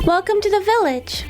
Welcome to the village.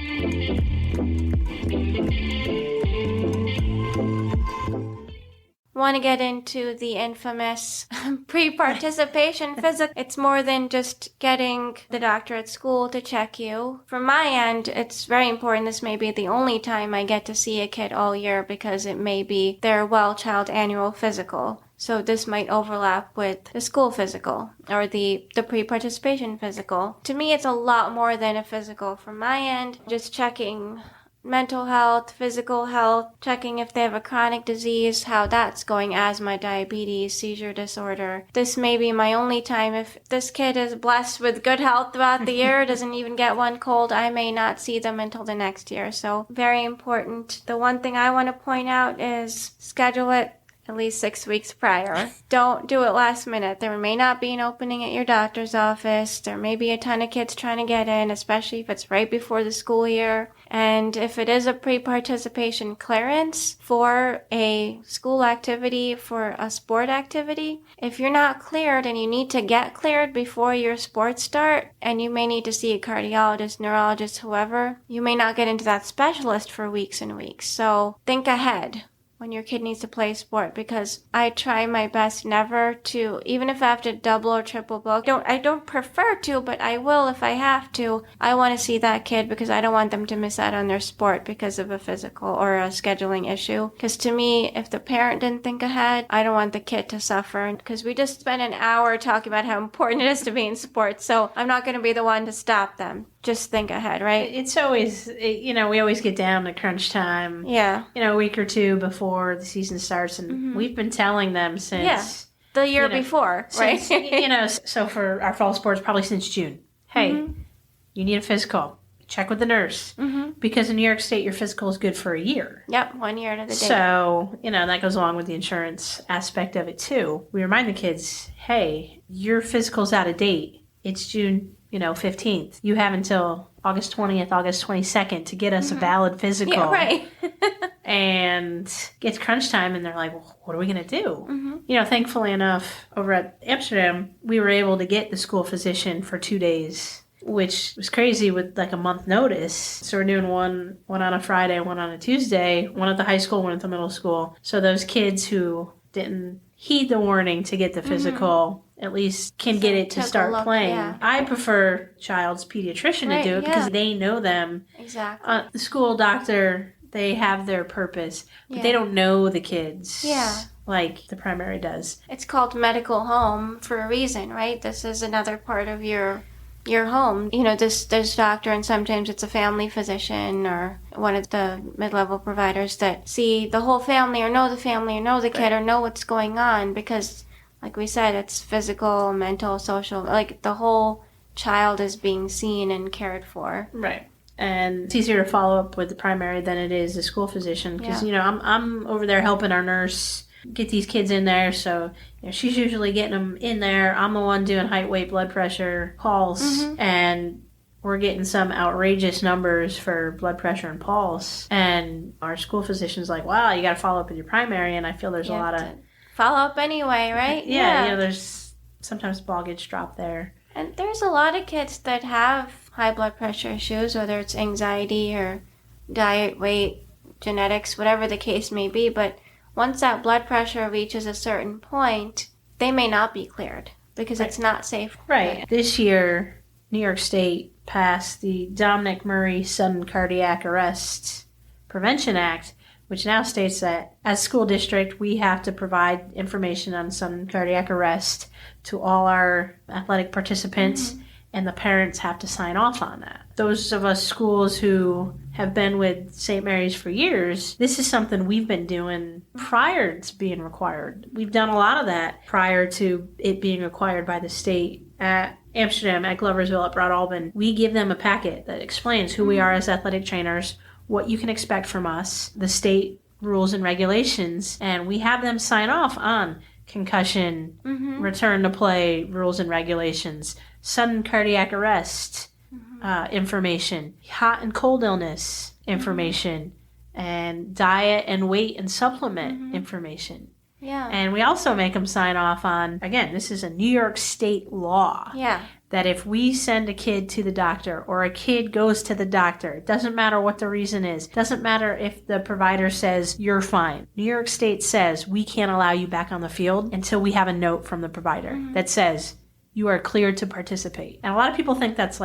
Want to get into the infamous pre-participation physical. It's more than just getting the doctor at school to check you. From my end, it's very important. This may be the only time I get to see a kid all year because it may be their well-child annual physical. So this might overlap with the school physical or the pre-participation physical. To me, it's a lot more than a physical from my end. Just checking mental health, physical health, checking if they have a chronic disease, how that's going, asthma, diabetes, seizure disorder. This may be my only time. If this kid is blessed with good health throughout the year, doesn't even get one cold, I may not see them until the next year. So very important. The one thing I want to point out is schedule it at least 6 weeks prior. Don't do it last minute. There may not be an opening at your doctor's office. There may be a ton of kids trying to get in, especially if it's right before the school year. And if it is a pre-participation clearance for a school activity, for a sport activity, if you're not cleared and you need to get cleared before your sports start, and you may need to see a cardiologist, neurologist, whoever, you may not get into that specialist for weeks and weeks. So think ahead when your kid needs to play sport, because I try my best never to, even if I have to double or triple book, I don't prefer to, but I will if I have to. I want to see that kid because I don't want them to miss out on their sport because of a physical or a scheduling issue. Because to me, if the parent didn't think ahead, I don't want the kid to suffer. Because we just spent an hour talking about how important it is to be in sports, so I'm not going to be the one to stop them. Just think ahead, right? It's always, we always get down to crunch time. Yeah. A week or two before the season starts. And we've been telling them since the year before, right? So for our fall sports, probably since June. Hey, you need a physical. Check with the nurse. Because in New York State, your physical is good for a year. Yep, 1 year to the day. So, that goes along with the insurance aspect of it too. We remind the kids, hey, your physical's out of date. It's June 15th. You have until August 20th, August 22nd to get us a valid physical. Yeah, right. And gets crunch time, and they're like, well, what are we going to do? Thankfully enough, over at Amsterdam, we were able to get the school physician for 2 days, which was crazy with like a month notice. So we're doing one on a Friday, one on a Tuesday, one at the high school, one at the middle school. So those kids who didn't heed the warning to get the physical at least can get it to start playing. Yeah. I prefer child's pediatrician to do it because they know them. Exactly. The school doctor, they have their purpose, but they don't know the kids. Yeah. Like the primary does. It's called medical home for a reason, right? This is another part of your home. This doctor, and sometimes it's a family physician or one of the mid-level providers that see the whole family or know the kid or know what's going on, because like we said, it's physical, mental, social, like the whole child is being seen and cared for. Right. And it's easier to follow up with the primary than it is the school physician because, I'm over there helping our nurse get these kids in there. So she's usually getting them in there. I'm the one doing height, weight, blood pressure, pulse, and we're getting some outrageous numbers for blood pressure and pulse. And our school physician's like, wow, you got to follow up with your primary. And I feel there's a lot of follow up anyway, right? Yeah, there's sometimes the ball gets dropped there. And there's a lot of kids that have high blood pressure issues, whether it's anxiety or diet, weight, genetics, whatever the case may be. But once that blood pressure reaches a certain point, they may not be cleared because it's not safe. Right. This year, New York State passed the Dominic Murray Sudden Cardiac Arrest Prevention Act, which now states that as school district, we have to provide information on sudden cardiac arrest to all our athletic participants, and the parents have to sign off on that. Those of us schools who have been with St. Mary's for years, this is something we've been doing prior to being required. We've done a lot of that prior to it being required by the state. At Amsterdam, at Gloversville, at Broad Alban, we give them a packet that explains who we are as athletic trainers, what you can expect from us, the state rules and regulations, and we have them sign off on concussion, return to play rules and regulations, sudden cardiac arrest information, hot and cold illness information, and diet and weight and supplement information. Yeah. And we also make them sign off on, again, this is a New York State law. Yeah. that if we send a kid to the doctor or a kid goes to the doctor, it doesn't matter what the reason is, doesn't matter if the provider says you're fine. New York State says we can't allow you back on the field until we have a note from the provider that says you are cleared to participate. And a lot of people think that's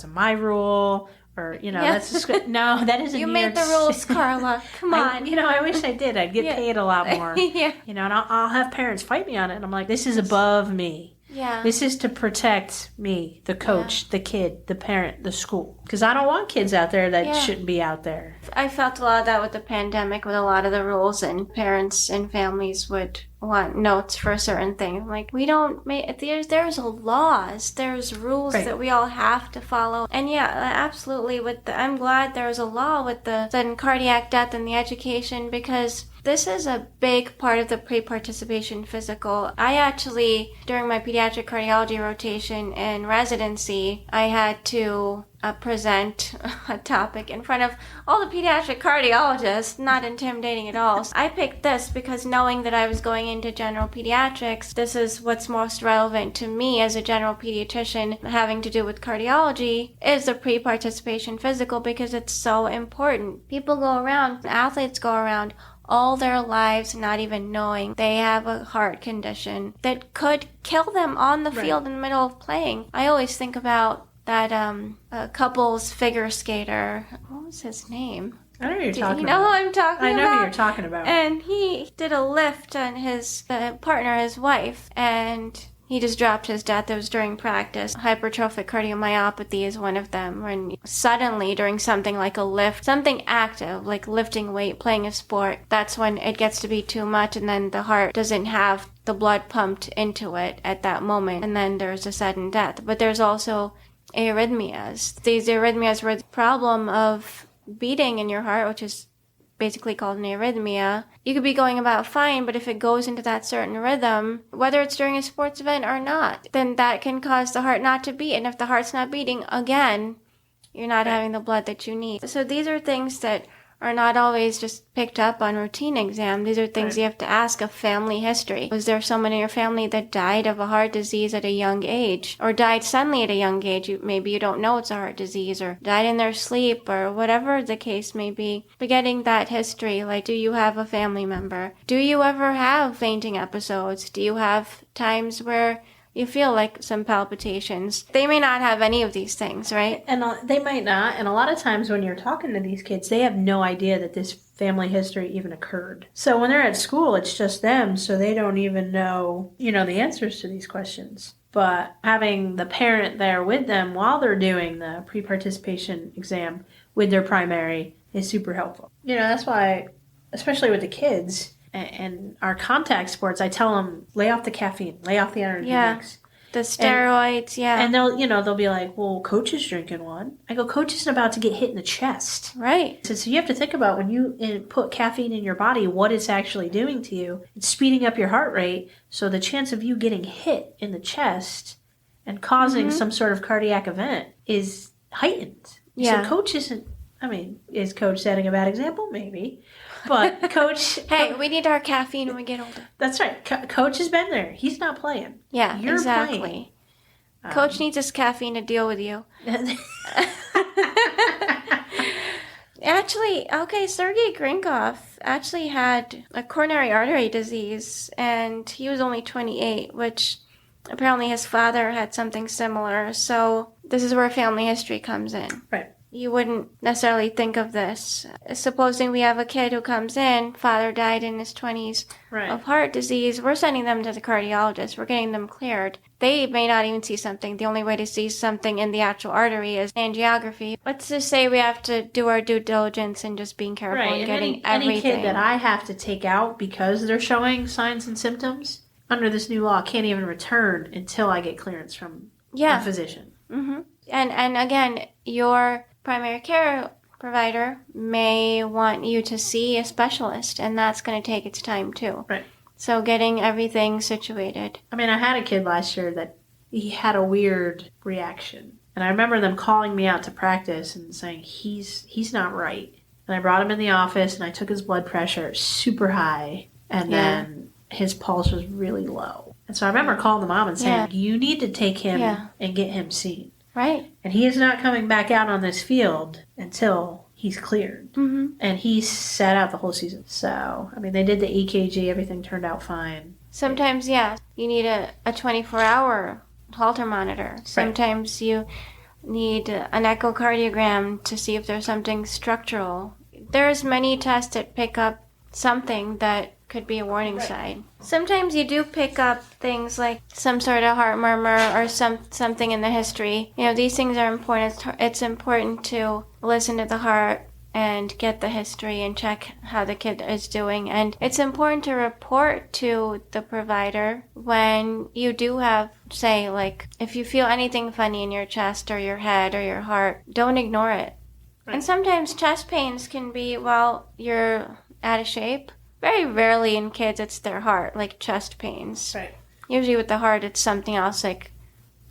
my rule, or, that's just, no, that isn't. You New made York the rules, Carla. Come on. I wish I did. I'd get paid a lot more. And I'll have parents fight me on it. And I'm like, this is above me. Yeah. This is to protect me, the coach, the kid, the parent, the school. Because I don't want kids out there that shouldn't be out there. I felt a lot of that with the pandemic, with a lot of the rules, and parents and families would want notes for a certain thing. I'm like, we don't make, there's laws, there's rules that we all have to follow. And absolutely, I'm glad there was a law with the sudden cardiac death and the education, because this is a big part of the pre-participation physical. I actually, during my pediatric cardiology rotation and residency, I had to present a topic in front of all the pediatric cardiologists, not intimidating at all. So I picked this because knowing that I was going into general pediatrics, this is what's most relevant to me as a general pediatrician having to do with cardiology, is the pre-participation physical, because it's so important. People go around, athletes go around all their lives not even knowing they have a heart condition that could kill them on the field in the middle of playing. I always think about that couples figure skater. What was his name? I know who you're talking about. You know who I'm talking about? I know who you're talking about. And he did a lift on his partner, his wife, and he just dropped his death. It was during practice. Hypertrophic cardiomyopathy is one of them. When suddenly, during something like a lift, something active, like lifting weight, playing a sport, that's when it gets to be too much, and then the heart doesn't have the blood pumped into it at that moment, and then there's a sudden death. But there's also arrhythmias. These arrhythmias were the problem of beating in your heart, which is basically called an arrhythmia. You could be going about fine, but if it goes into that certain rhythm, whether it's during a sports event or not, then that can cause the heart not to beat. And if the heart's not beating, again, you're not having the blood that you need. So these are things that are not always just picked up on routine exam. These are things you have to ask a family history. Was there someone in your family that died of a heart disease at a young age, or died suddenly at a young age? Maybe you don't know it's a heart disease, or died in their sleep, or whatever the case may be. But getting that history, like, do you have a family member? Do you ever have fainting episodes? Do you have times where you feel like some palpitations? They may not have any of these things, right? And they might not. And a lot of times when you're talking to these kids, they have no idea that this family history even occurred. So when they're at school, it's just them. So they don't even know, the answers to these questions. But having the parent there with them while they're doing the pre-participation exam with their primary is super helpful. That's why, especially with the kids, and our contact sports, I tell them, lay off the caffeine, lay off the energy drinks. The steroids, And they'll be like, well, coach is drinking one. I go, coach isn't about to get hit in the chest. Right. So you have to think about when you put caffeine in your body, what it's actually doing to you. It's speeding up your heart rate, so the chance of you getting hit in the chest and causing some sort of cardiac event is heightened. Yeah. So coach isn't, is coach setting a bad example? Maybe. But coach... Hey, we need our caffeine when we get older. That's right. Coach has been there. He's not playing. Yeah, You're exactly. playing. Coach needs his caffeine to deal with you. Actually, Sergei Grinkov actually had a coronary artery disease, and he was only 28, which apparently his father had something similar. So this is where family history comes in. Right. You wouldn't necessarily think of this. Supposing we have a kid who comes in, father died in his 20s of heart disease, we're sending them to the cardiologist. We're getting them cleared. They may not even see something. The only way to see something in the actual artery is angiography. Let's just say we have to do our due diligence and just being careful and getting everything. Any kid that I have to take out because they're showing signs and symptoms under this new law can't even return until I get clearance from a physician. Mm-hmm. And again, your primary care provider may want you to see a specialist, and that's going to take its time too. Right. So getting everything situated. I had a kid last year that he had a weird reaction. And I remember them calling me out to practice and saying, he's not right. And I brought him in the office, and I took his blood pressure super high, and then his pulse was really low. And so I remember calling the mom and saying, you need to take him and get him seen. Right. And he is not coming back out on this field until he's cleared. Mm-hmm. And he sat out the whole season. So, I mean, they did the EKG. Everything turned out fine. Sometimes, you need a 24-hour Holter monitor. Sometimes you need an echocardiogram to see if there's something structural. There's many tests that pick up something that could be a warning sign. Sometimes you do pick up things like some sort of heart murmur or something in the history. These things are important. It's important to listen to the heart and get the history and check how the kid is doing. And it's important to report to the provider when you do have, say, like, if you feel anything funny in your chest or your head or your heart, don't ignore it. Right. And sometimes chest pains can be, you're out of shape. Very rarely in kids it's their heart, like chest pains. Right. Usually with the heart it's something else, like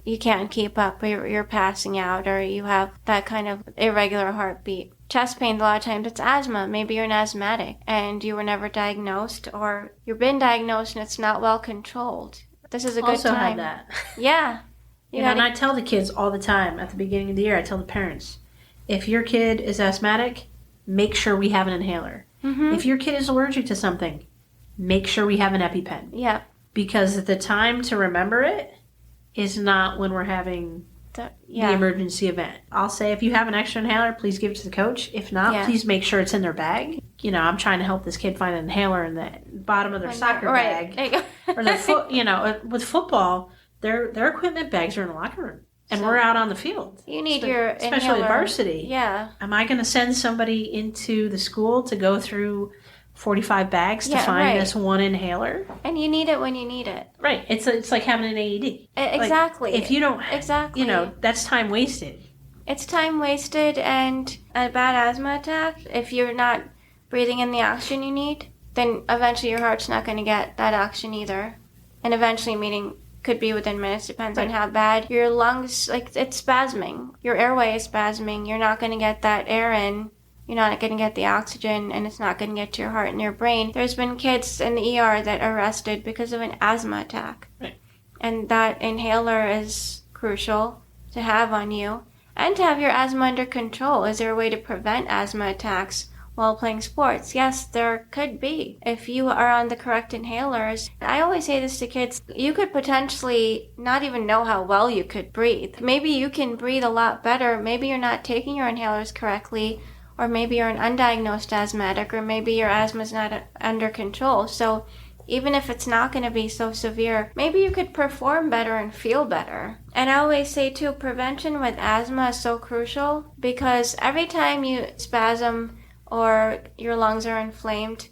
you can't keep up, or you're passing out, or you have that kind of irregular heartbeat. Chest pains, a lot of times it's asthma. Maybe you're an asthmatic and you were never diagnosed, or you've been diagnosed and it's not well controlled. This is a good time. Also had that. Yeah. And I tell the kids all the time at the beginning of the year, I tell the parents, if your kid is asthmatic, make sure we have an inhaler. Mm-hmm. If your kid is allergic to something, make sure we have an EpiPen. Yeah. Because the time to remember it is not when we're having the emergency event. I'll say, if you have an extra inhaler, please give it to the coach. If not, please make sure it's in their bag. I'm trying to help this kid find an inhaler in the bottom of their soccer bag. Or their foot, with football, their equipment bags are in the locker room. And we're out on the field. You need your especially inhaler. Varsity. Yeah. Am I going to send somebody into the school to go through 45 bags to find this one inhaler? And you need it when you need it. Right. It's like having an AED. Exactly. Like, if you don't, that's time wasted. It's time wasted, and a bad asthma attack, if you're not breathing in the oxygen you need, then eventually your heart's not going to get that oxygen either. And eventually, meaning could be within minutes, depends on how bad your lungs, it's spasming. Your airway is spasming. You're not going to get that air in. You're not going to get the oxygen, and it's not going to get to your heart and your brain. There's been kids in the ER that are arrested because of an asthma attack. Right. And that inhaler is crucial to have on you and to have your asthma under control. Is there a way to prevent asthma attacks while playing sports? Yes, there could be. If you are on the correct inhalers, I always say this to kids, you could potentially not even know how well you could breathe. Maybe you can breathe a lot better. Maybe you're not taking your inhalers correctly, or maybe you're an undiagnosed asthmatic, or maybe your asthma's not under control. So even if it's not going to be so severe, maybe you could perform better and feel better. And I always say too, prevention with asthma is so crucial, because every time you spasm or your lungs are inflamed,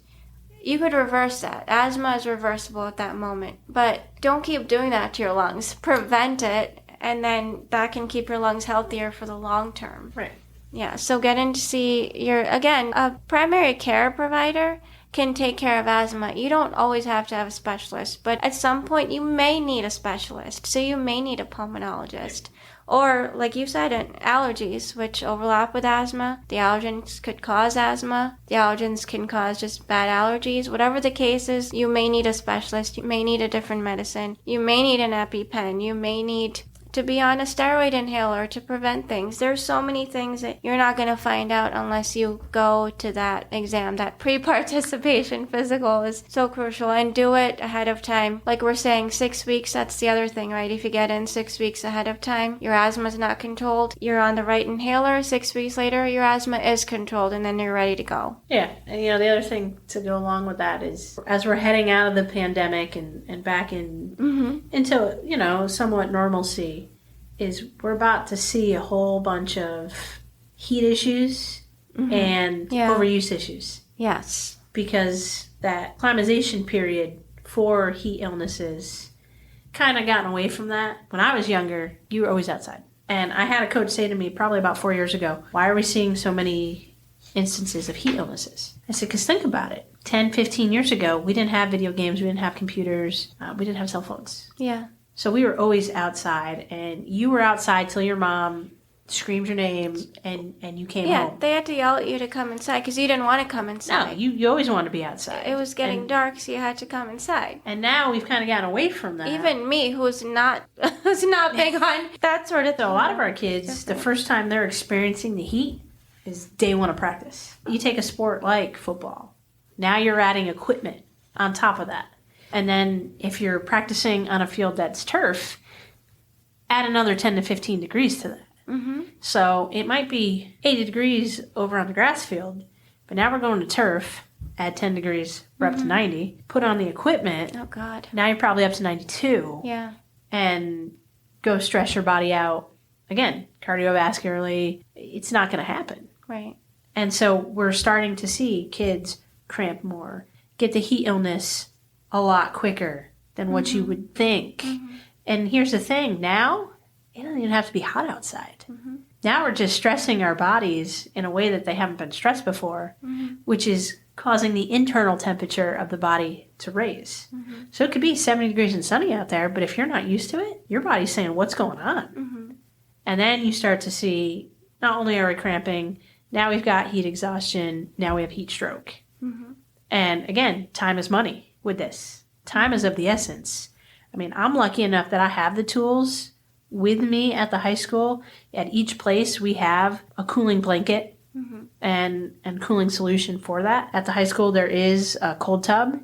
you could reverse that. Asthma is reversible at that moment. But don't keep doing that to your lungs. Prevent it, and then that can keep your lungs healthier for the long term. Right. Yeah, so get in to see a primary care provider can take care of asthma. You don't always have to have a specialist, but at some point you may need a specialist. So you may need a pulmonologist. Or, like you said, allergies, which overlap with asthma. The allergens could cause asthma. The allergens can cause just bad allergies. Whatever the case is, you may need a specialist. You may need a different medicine. You may need an EpiPen. You may need to be on a steroid inhaler to prevent things. There's so many things that you're not going to find out unless you go to that exam. That pre-participation physical is so crucial, and do it ahead of time. Like we're saying, 6 weeks, that's the other thing, right? If you get in 6 weeks ahead of time, your asthma's not controlled, you're on the right inhaler, 6 weeks later, your asthma is controlled, and then you're ready to go. Yeah, and the other thing to go along with that is, as we're heading out of the pandemic and back into, somewhat normalcy, is we're about to see a whole bunch of heat issues and overuse issues. Yes. Because that acclimatization period for heat illnesses kind of gotten away from that. When I was younger, you were always outside. And I had a coach say to me probably about 4 years ago, why are we seeing so many instances of heat illnesses? I said, because think about it. 10, 15 years ago, we didn't have video games, we didn't have computers, we didn't have cell phones. Yeah. So we were always outside, and you were outside till your mom screamed your name, and you came Yeah, home. they had to yell at you to come inside because you didn't want to come No, inside. you always want to be outside. It was getting dark, so you had to come inside. And now we've kind of gotten away from that. Even me, who's not big on that sort of thing. So a lot of our kids, the first time they're experiencing the heat is day one of practice. You take a sport like football. Now you're adding equipment on top of that. And then if you're practicing on a field that's turf, add another 10 to 15 degrees to that. Mm-hmm. So it might be 80 degrees over on the grass field, but now we're going to turf, add 10 degrees, we're up to 90, put on the equipment. Oh, God. Now you're probably up to 92. Yeah. And go stress your body out. Again, cardiovascularly, it's not going to happen. Right. And so we're starting to see kids cramp more, get the heat illness a lot quicker than what you would think. Mm-hmm. And here's the thing, now it doesn't even have to be hot outside. Mm-hmm. Now we're just stressing our bodies in a way that they haven't been stressed before, which is causing the internal temperature of the body to raise. Mm-hmm. So it could be 70 degrees and sunny out there, but if you're not used to it, your body's saying, what's going on? Mm-hmm. And then you start to see, not only are we cramping, now we've got heat exhaustion, now we have heat stroke. Mm-hmm. And again, time is money with this. Time is of the essence. I mean, I'm lucky enough that I have the tools with me at the high school. At each place, we have a cooling blanket and cooling solution for that. At the high school, there is a cold tub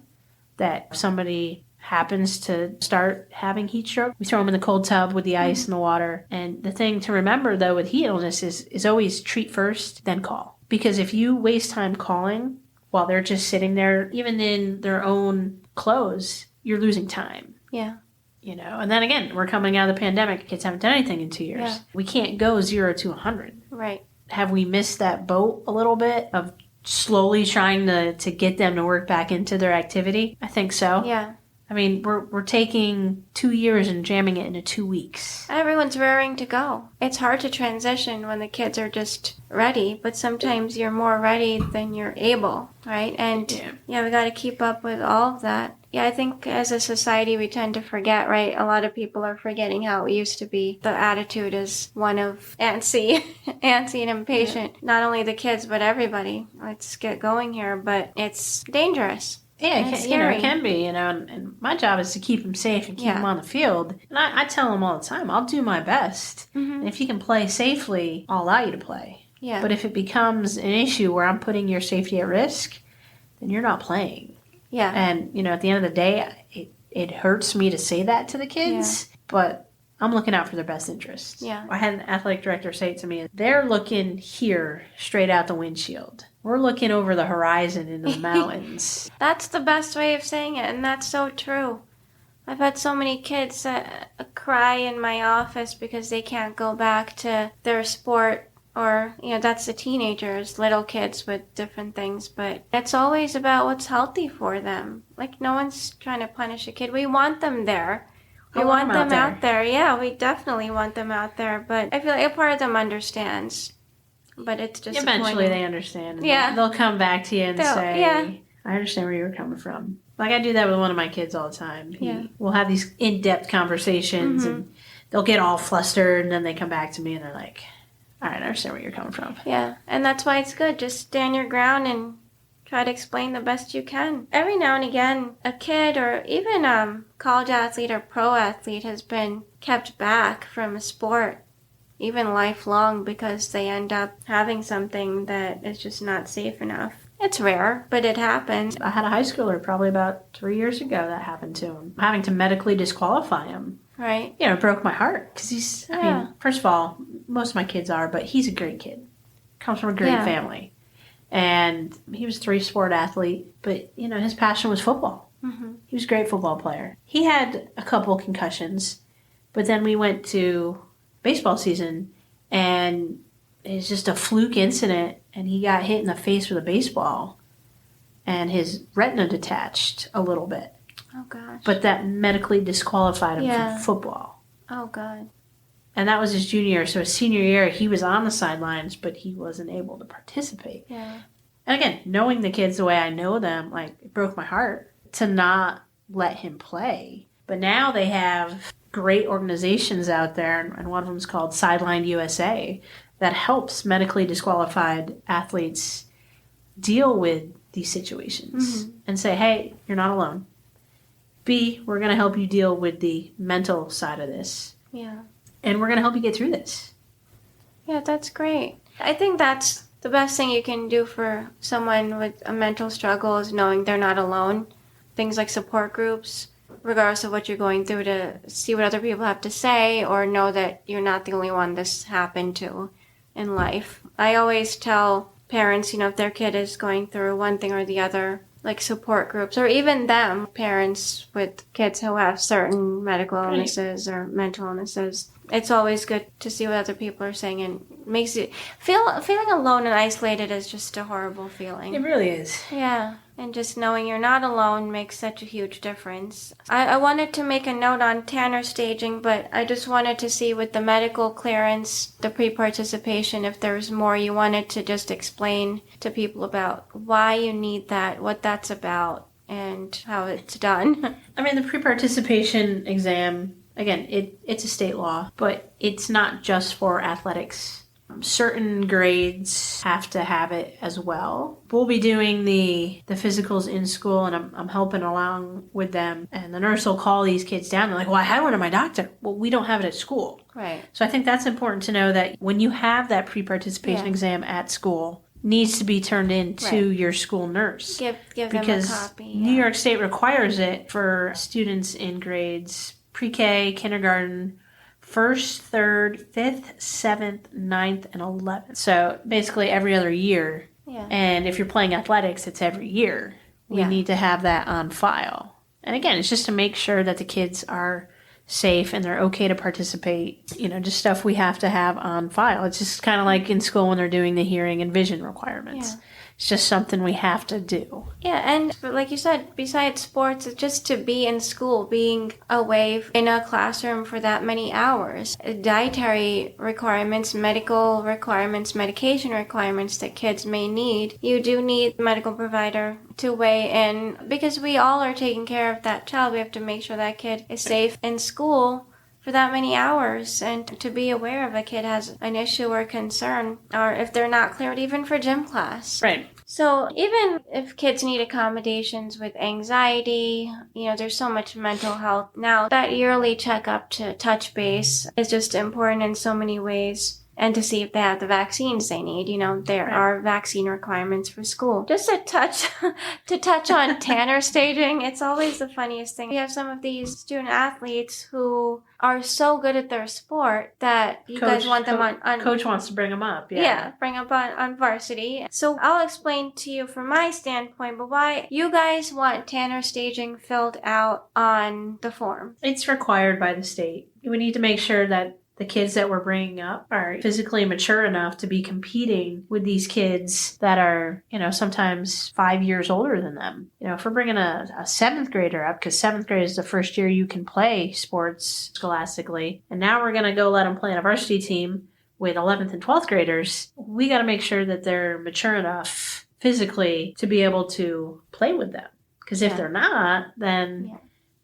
that if somebody happens to start having heat stroke, we throw them in the cold tub with the ice and the water. And the thing to remember, though, with heat illness is always treat first, then call. Because if you waste time calling while they're just sitting there, even in their own clothes, you're losing time. Yeah. You know, and then again, we're coming out of the pandemic. Kids haven't done anything in 2 years. Yeah. We can't go 0 to 100. Right. Have we missed that boat a little bit of slowly trying to get them to work back into their activity? I think so. Yeah. I mean, we're taking 2 years and jamming it into 2 weeks. Everyone's raring to go. It's hard to transition when the kids are just ready, but sometimes you're more ready than you're able, right? And yeah we got to keep up with all of that. Yeah, I think as a society we tend to forget, right? A lot of people are forgetting how it used to be. The attitude is one of antsy and impatient. Yeah. Not only the kids, but everybody. Let's get going here, but it's dangerous. Yeah, it can be, and my job is to keep them safe and keep them on the field. And I tell them all the time, I'll do my best. Mm-hmm. And if you can play safely, I'll allow you to play. Yeah. But if it becomes an issue where I'm putting your safety at risk, then you're not playing. Yeah. And, at the end of the day, it hurts me to say that to the kids, but I'm looking out for their best interests. Yeah. I had an athletic director say to me, they're looking here straight out the windshield. We're looking over the horizon into the mountains. That's the best way of saying it, and that's so true. I've had so many kids cry in my office because they can't go back to their sport, or, that's the teenagers, little kids with different things, but it's always about what's healthy for them. Like, no one's trying to punish a kid. We want them there. We want them out there. Yeah, we definitely want them out there, but I feel like a part of them understands. But it's just eventually they understand. And they'll come back to you and say, I understand where you're coming from. Like I do that with one of my kids all the time. We'll have these in-depth conversations and they'll get all flustered and then they come back to me and they're like, all right, I understand where you're coming from. Yeah, and that's why it's good. Just stand your ground and try to explain the best you can. Every now and again, a kid or even a college athlete or pro athlete has been kept back from a sport, even lifelong, because they end up having something that is just not safe enough. It's rare, but it happens. I had a high schooler probably about 3 years ago that happened to him. Having to medically disqualify him. Right. It broke my heart. Because I mean, first of all, most of my kids are, but he's a great kid. Comes from a great family. And he was a 3-sport athlete, but, his passion was football. Mm-hmm. He was a great football player. He had a couple concussions, but then we went to baseball season, and it was just a fluke incident, and he got hit in the face with a baseball, and his retina detached a little bit. Oh, gosh. But that medically disqualified him from football. Oh, God. And that was his junior year. So his senior year, he was on the sidelines, but he wasn't able to participate. Yeah. And again, knowing the kids the way I know them, it broke my heart to not let him play. But now they have great organizations out there, and one of them is called Sideline USA. that helps medically disqualified athletes deal with these situations and say, hey, you're not alone. B, we're going to help you deal with the mental side of this. Yeah. And we're going to help you get through this. Yeah, that's great. I think that's the best thing you can do for someone with a mental struggle is knowing they're not alone. Things like support groups, regardless of what you're going through, to see what other people have to say or know that you're not the only one this happened to in life. I always tell parents, if their kid is going through one thing or the other, like support groups, or even them, parents with kids who have certain medical illnesses or mental illnesses. It's always good to see what other people are saying, and makes you feeling alone and isolated is just a horrible feeling. It really is. Yeah, and just knowing you're not alone makes such a huge difference. I wanted to make a note on Tanner staging, but I just wanted to see with the medical clearance, the pre-participation, if there's more you wanted to just explain to people about why you need that, what that's about, and how it's done. I mean, the pre-participation exam, again, it's a state law, but it's not just for athletics. Certain grades have to have it as well. We'll be doing the physicals in school, and I'm helping along with them. And the nurse will call these kids down. They're like, well, I had one at my doctor. Well, we don't have it at school. Right. So I think that's important to know that when you have that pre-participation exam at school, needs to be turned in to your school nurse. Give them a copy. New York State requires it for students in grades pre-K, kindergarten, 1st, 3rd, 5th, 7th, 9th, and 11th. So basically every other year. Yeah. And if you're playing athletics, it's every year. We need to have that on file. And again, it's just to make sure that the kids are safe and they're okay to participate. Just stuff we have to have on file. It's just kind of like in school when they're doing the hearing and vision requirements. Yeah. It's just something we have to do. Yeah, and like you said, besides sports, it's just to be in school, being away in a classroom for that many hours. Dietary requirements, medical requirements, medication requirements that kids may need. You do need a medical provider to weigh in because we all are taking care of that child. We have to make sure that kid is safe in school for that many hours, and to be aware if a kid has an issue or concern, or if they're not cleared even for gym class. Right. So even if kids need accommodations with anxiety, there's so much mental health now, that yearly checkup to touch base is just important in so many ways. And to see if they have the vaccines they need. There are vaccine requirements for school. Just to touch on Tanner staging, it's always the funniest thing. We have some of these student athletes who are so good at their sport that you guys want them on... Coach wants to bring them up, Yeah, bring up on varsity. So I'll explain to you from my standpoint, but why you guys want Tanner staging filled out on the form. It's required by the state. We need to make sure that the kids that we're bringing up are physically mature enough to be competing with these kids that are, sometimes 5 years older than them. If we're bringing a 7th grader up, because 7th grade is the first year you can play sports scholastically, and now we're going to go let them play on a varsity team with 11th and 12th graders, we got to make sure that they're mature enough physically to be able to play with them. Because if they're not, then... Yeah.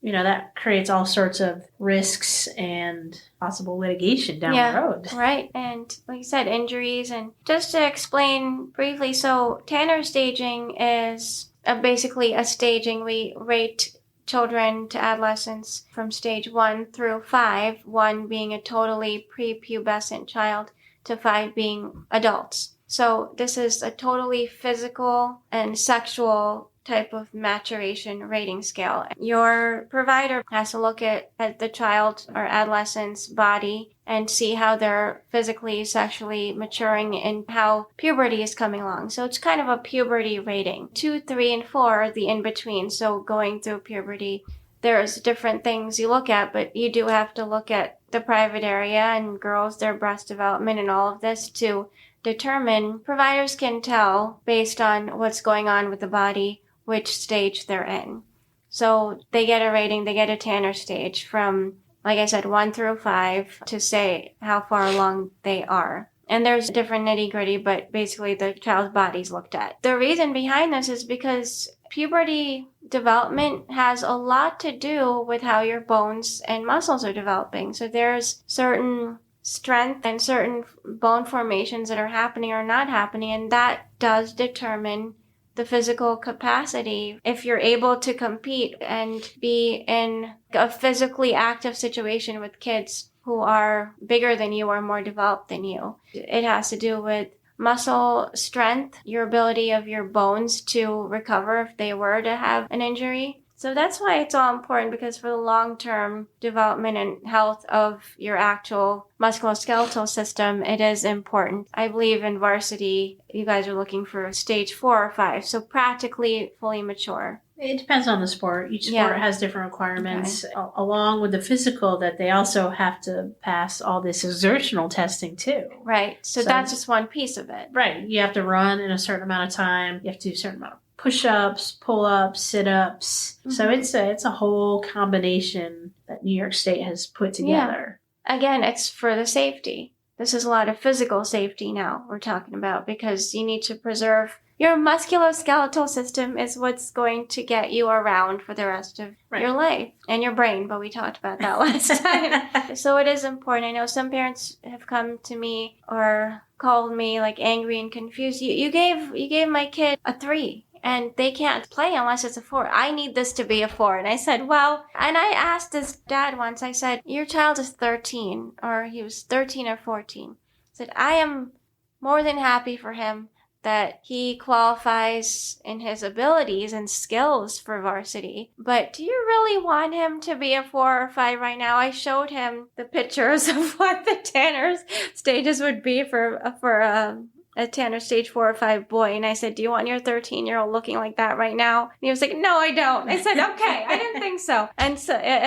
That creates all sorts of risks and possible litigation down the road. Right. And like you said, injuries. And just to explain briefly, so Tanner staging is basically a staging. We rate children to adolescents from stage 1 through 5, 1 being a totally prepubescent child to 5 being adults. So this is a totally physical and sexual type of maturation rating scale. Your provider has to look at the child or adolescent's body and see how they're physically, sexually maturing and how puberty is coming along. So it's kind of a puberty rating. 2, 3, and 4 are the in-between. So going through puberty, there's different things you look at, but you do have to look at the private area and girls, their breast development and all of this to determine. Providers can tell based on what's going on with the body which stage they're in. So they get a rating, they get a Tanner stage from, like I said, 1 through 5 to say how far along they are. And there's different nitty-gritty, but basically the child's body's looked at. The reason behind this is because puberty development has a lot to do with how your bones and muscles are developing. So there's certain strength and certain bone formations that are happening or not happening, and that does determine the physical capacity. If you're able to compete and be in a physically active situation with kids who are bigger than you or more developed than you, it has to do with muscle strength, your ability of your bones to recover if they were to have an injury. So that's why it's all important, because for the long-term development and health of your actual musculoskeletal system, it is important. I believe in varsity, you guys are looking for stage 4 or 5, so practically fully mature. It depends on the sport. Each sport has different requirements, along with the physical, that they also have to pass all this exertional testing too. Right. So that's just one piece of it. Right. You have to run in a certain amount of time. You have to do a certain amount of push-ups, pull-ups, sit-ups. Mm-hmm. So it's a whole combination that New York State has put together. Yeah. Again, it's for the safety. This is a lot of physical safety now we're talking about, because you need to preserve your musculoskeletal system is what's going to get you around for the rest of your life, and your brain, but we talked about that last time. So it is important. I know some parents have come to me or called me like angry and confused. You gave my kid a 3. And they can't play unless it's a 4. I need this to be a 4. And I said, well, and I asked this dad once, I said, your child is 13, or he was 13 or 14. I said, I am more than happy for him that he qualifies in his abilities and skills for varsity. But do you really want him to be a 4 or 5 right now? I showed him the pictures of what the Tanner's stages would be for a Tanner stage 4 or 5 boy. And I said, do you want your 13-year-old looking like that right now? And he was like, no, I don't. I said, okay, I didn't think so. And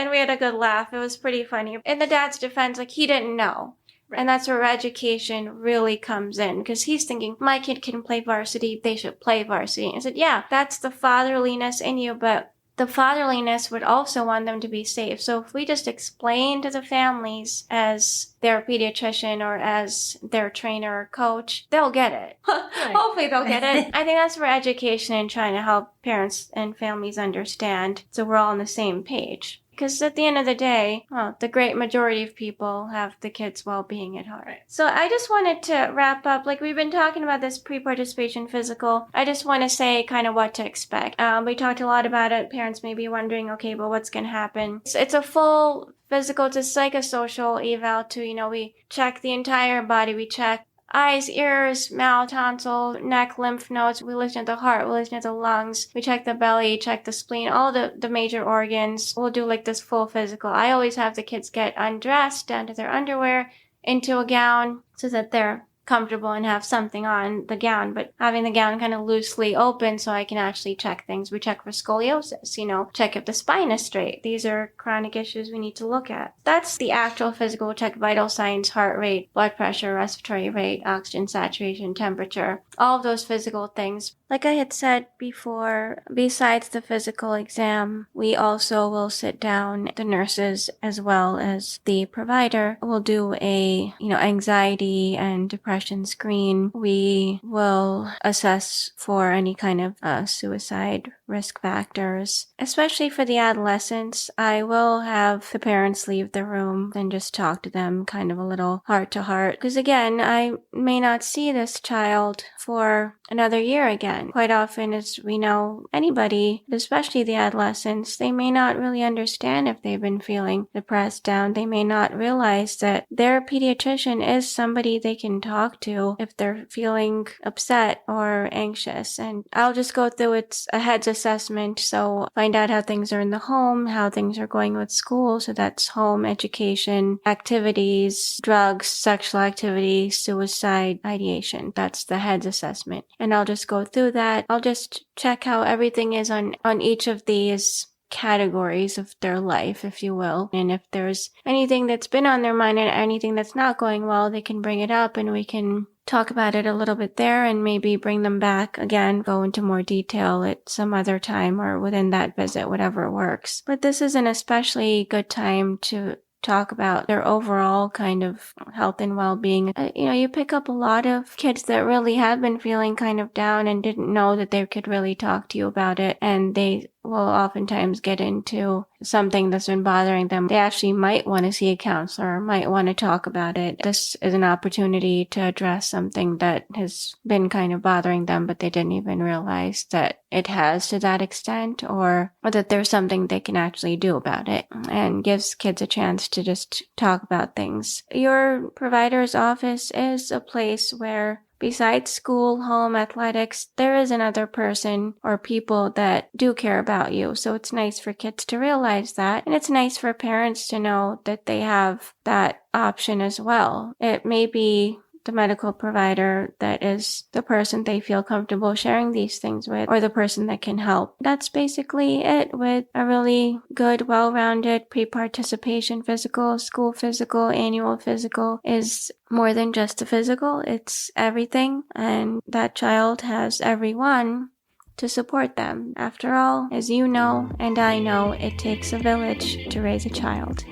we had a good laugh. It was pretty funny. In the dad's defense, like, he didn't know. Right. And that's where education really comes in, because he's thinking, my kid can play varsity, they should play varsity. And I said, yeah, that's the fatherliness in you, but the fatherliness would also want them to be safe. So if we just explain to the families as their pediatrician or as their trainer or coach, they'll get it. Right. Hopefully they'll get it. I think that's where education and trying to help parents and families understand, so we're all on the same page. Because at the end of the day, the great majority of people have the kids' well-being at heart. Right. So I just wanted to wrap up. Like, we've been talking about this pre-participation physical. I just want to say kind of what to expect. We talked a lot about it. Parents may be wondering, okay, but what's going to happen? It's a full physical, it's a psychosocial eval too. We check the entire body. We check eyes, ears, mouth, tonsil, neck, lymph nodes. We listen at the heart. We listen at the lungs. We check the belly, check the spleen, all the major organs. We'll do like this full physical. I always have the kids get undressed down to their underwear, into a gown, so that they're comfortable and have something on the gown, but having the gown kind of loosely open so I can actually check things. We check for scoliosis, check if the spine is straight. These are chronic issues we need to look at. That's the actual physical. We'll check vital signs, heart rate, blood pressure, respiratory rate, oxygen saturation, temperature, all of those physical things. Like I had said before, besides the physical exam, we also will sit down, the nurses as well as the provider will do a, anxiety and depression screen. We will assess for any kind of suicide risk factors. Especially for the adolescents, I will have the parents leave the room and just talk to them kind of a little heart to heart. Because again, I may not see this child for another year again. Quite often, as we know, anybody, especially the adolescents, they may not really understand if they've been feeling depressed, down. They may not realize that their pediatrician is somebody they can talk to if they're feeling upset or anxious. And I'll just go through a heads assessment, so find out how things are in the home, how things are going with school. So that's home, education, activities, drugs, sexual activity, suicide, ideation. That's the heads assessment. And I'll just go through that. I'll just check how everything is on each of these categories of their life, if you will. And if there's anything that's been on their mind and anything that's not going well, they can bring it up and we can talk about it a little bit there and maybe bring them back again, go into more detail at some other time or within that visit, whatever works. But this is an especially good time to talk about their overall kind of health and well-being. You pick up a lot of kids that really have been feeling kind of down and didn't know that they could really talk to you about it. And they will oftentimes get into something that's been bothering them. They actually might want to see a counselor, might want to talk about it. This is an opportunity to address something that has been kind of bothering them, but they didn't even realize that it has to that extent, or that there's something they can actually do about it, and gives kids a chance to just talk about things. Your provider's office is a place where, besides school, home, athletics, there is another person or people that do care about you. So it's nice for kids to realize that. And it's nice for parents to know that they have that option as well. It may be the medical provider that is the person they feel comfortable sharing these things with, or the person that can help. That's basically it with a really good, well-rounded pre-participation physical. School physical, annual physical is more than just a physical. It's everything, and that child has everyone to support them. After all, as you know and I know, it takes a village to raise a child.